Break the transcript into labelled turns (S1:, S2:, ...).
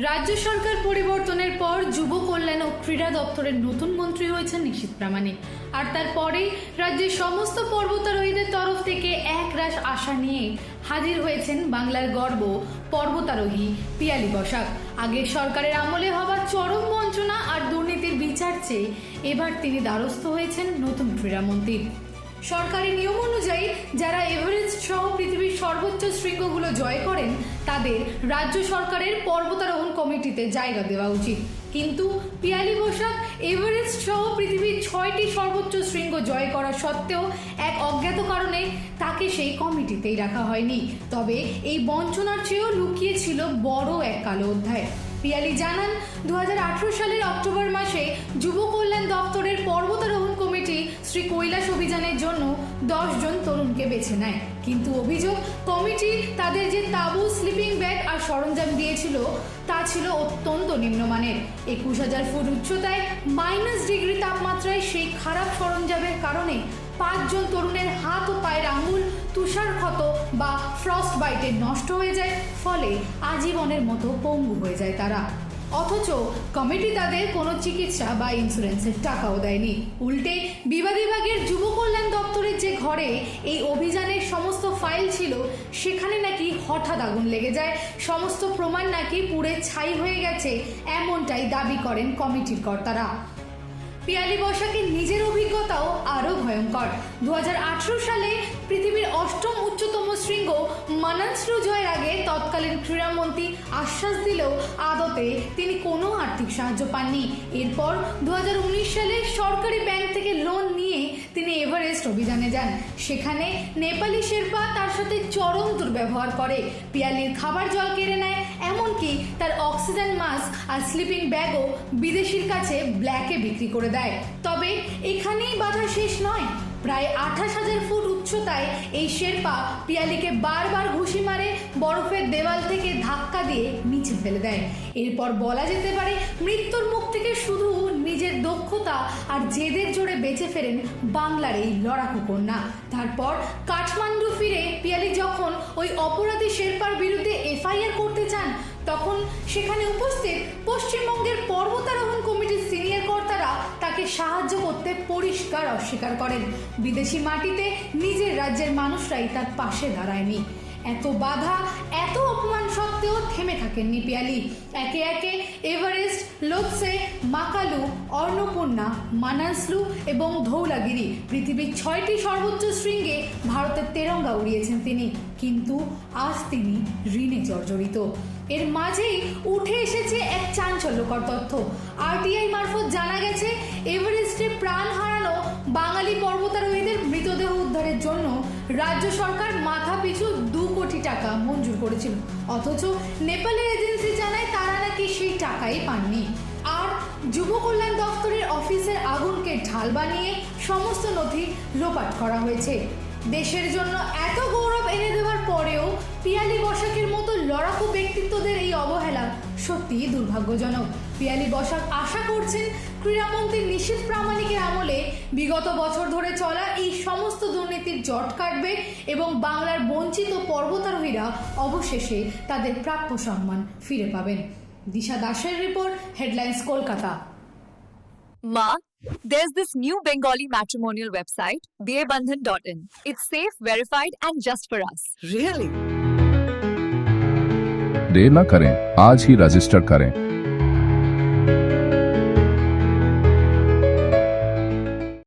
S1: রাজ্য সরকার পরিবর্তনের পর যুব কল্যাণ ও ক্রীড়া দপ্তরের নতুন মন্ত্রী হয়েছেন নিশীথ প্রামাণিক। আর তারপরেই রাজ্যের সমস্ত পর্বতারোহীদের তরফ থেকে একরাশ আশা নিয়ে হাজির হয়েছেন বাংলার গর্ব পর্বতারোহী পিয়ালি বসাক। আগের সরকারের আমলে হওয়া চরম বঞ্চনা আর দুর্নীতির বিচার চেয়ে এবার তিনি দ্বারস্থ হয়েছেন নতুন ক্রীড়ামন্ত্রীর। সরকারি নিয়ম অনুযায়ী যারা এভারেস্ট সহ পৃথিবীর সর্বোচ্চ শৃঙ্গগুলো জয় করেন তাদের রাজ্য সরকারের পর্বতারোহণ কমিটিতে জায়গা দেওয়া উচিত। কিন্তু পিয়ালি বসাক এভারেস্ট সহ পৃথিবীর 6টি সর্বোচ্চ শৃঙ্গ জয় করা সত্ত্বেও এক অজ্ঞাত কারণে তাকে সেই কমিটিতেই রাখা হয়নি। তবে এই বঞ্চনার চেয়েও লুকিয়ে ছিল বড় এক কালো অধ্যায়। পিয়ালি জানান, 2018 সালের অক্টোবর মাসে যুব কল্যাণ দপ্তরের পর্বতারোহণ কমিটি শ্রী কৈলাস অভিযানের জন্য 10 জন তরুণকে বেছে নেয়। কিন্তু অভিযোগ, কমিটি তাদের যে তাঁবু, স্লিপিং ব্যাগ আর সরঞ্জাম দিয়েছিল তা ছিল অত্যন্ত নিম্নমানের। 21,000 ফুট উচ্চতায় -ডিগ্রি তাপমাত্রায় সেই খারাপ সরঞ্জামের কারণে 5 জন তরুণের হাত ও পায়ের আঙুল তুষারক্ষত বা ফ্রস্ট বাইটে নষ্ট হয়ে যায়, ফলে আজীবনের মতো পঙ্গু হয়ে যায় তারা। অথচ কমিটি তাদের কোনো চিকিৎসা বা ইন্স্যুরেন্সের টাকাও দেয়নি। উল্টে বিভাগের যুব কল্যাণ দপ্তরের যে ঘরে এই অভিযানের সমস্ত ফাইল ছিল সেখানে নাকি হঠাৎ আগুন লেগে যায়, সমস্ত প্রমাণ নাকি পুড়ে ছাই হয়ে গেছে, এমনটাই দাবি করেন কমিটির কর্তারা। পিয়ালি বসাকের নিজের অভিজ্ঞতাও আরও ভয়ঙ্কর। 2018 সালে পৃথিবীর 8ম উচ্চতম শৃঙ্গ মানাসলু জয়ের আগে তৎকালীন ক্রীড়ামন্ত্রী আশ্বাস দিলেও আদতে তিনি কোনো আর্থিক সাহায্য পাননি। এরপর 2019 সালে সরকারি ব্যাংক থেকে লোন নিয়ে তিনি এভারেস্ট অভিযানে যান। সেখানে নেপালি শেরপা তার সাথে চরম দুর্ব্যবহার করে, পিয়ালির খাবার জল কেড়ে নেয়, এমনকি তার অক্সিজেন মাস্ক আর স্লিপিং ব্যাগও বিদেশির কাছে ব্ল্যাকে বিক্রি করে দেয়। তবে এখানেই বাধা শেষ নয়। প্রায় 28,000 ফুট উচ্চতায় এই শেরপা পিয়ালিকে বারবার ঘুষি মারে, বরফের দেওয়াল থেকে ধাক্কা দিয়ে নিচে ফেলে দেয়। এরপর বলা যেতে পারে মৃত্যুর মুখ থেকে শুধু নিজের দক্ষতা আর জেদের জোরে বেঁচে ফেরেন বাংলার এই লড়াকু কন্যা। তারপর কাঠমান্ডু ফিরে পিয়ালি যখন ওই অপরাধী শেরপার বিরুদ্ধে এফআইআর করতে চান, তখন সেখানে উপস্থিত পশ্চিমবঙ্গের পর্বতারোহণ কমিটির সিনিয়র কর্তারা তাকে সাহায্য করতে পরিষ্কার অস্বীকার করেন। বিদেশি মাটিতে নিজের রাজ্যের মানুষরাই তার পাশে দাঁড়ায়নি। এত বাধা, এত অপমান সত্ত্বেও থেমে থাকেননি পিয়ালি। একে একে এভারেস্ট, লোৎসে, মাকালু, অন্নপূর্ণা, মানাসলু এবং ধৌলাগিরি পৃথিবীর 6টি সর্বোচ্চ শৃঙ্গে ভারতের তেরঙ্গা উড়িয়েছেন তিনি। কিন্তু আজ তিনি ঋণে জর্জরিত। এর মাঝেই উঠে এসেছে এক চাঞ্চল্যকর তথ্য। আরটিআই মারফত জানা গেছে এভারেস্টে প্রাণ হারানো বাঙালি পর্বতারোহীদের মৃতদেহ উদ্ধারের জন্য রাজ্য সরকার মাথা পিছু 2 কোটি টাকা মঞ্জুর করেছিল। অথচ নেপালের এজেন্সি জানায় তারা নাকি সেই টাকাই পাননি। আর যুব কল্যাণ দপ্তরের অফিসের আগুনকে ঢাল বানিয়ে সমস্ত নথি লোপাট করা হয়েছে। দেশের জন্য এত গৌরব এনে দেওয়ার পরেও পিয়ালি বসাকের মতো লড়াকু ব্যক্তিত্বদের এই অবহেলা সত্যিই দুর্ভাগ্যজনক। পিয়ালি বসাক আশা করছেন ক্রীড়ামন্ত্রী নিশীথ প্রামাণিকের আমলে বিগত বছর ধরে চলা এই সমস্ত দুর্নীতির জট কাটবে এবং বাংলার বঞ্চিত পর্বতারোহীরা অবশেষে তাদের প্রাপ্য সম্মান ফিরে পাবেন। দিশা দাসের report, headlines, Kolkata.
S2: Ma, there's this new Bengali matrimonial website, BABandhan.in. It's safe, verified, and just for us.
S3: Really?
S4: देर न करें, आज ही रजिस्टर करें।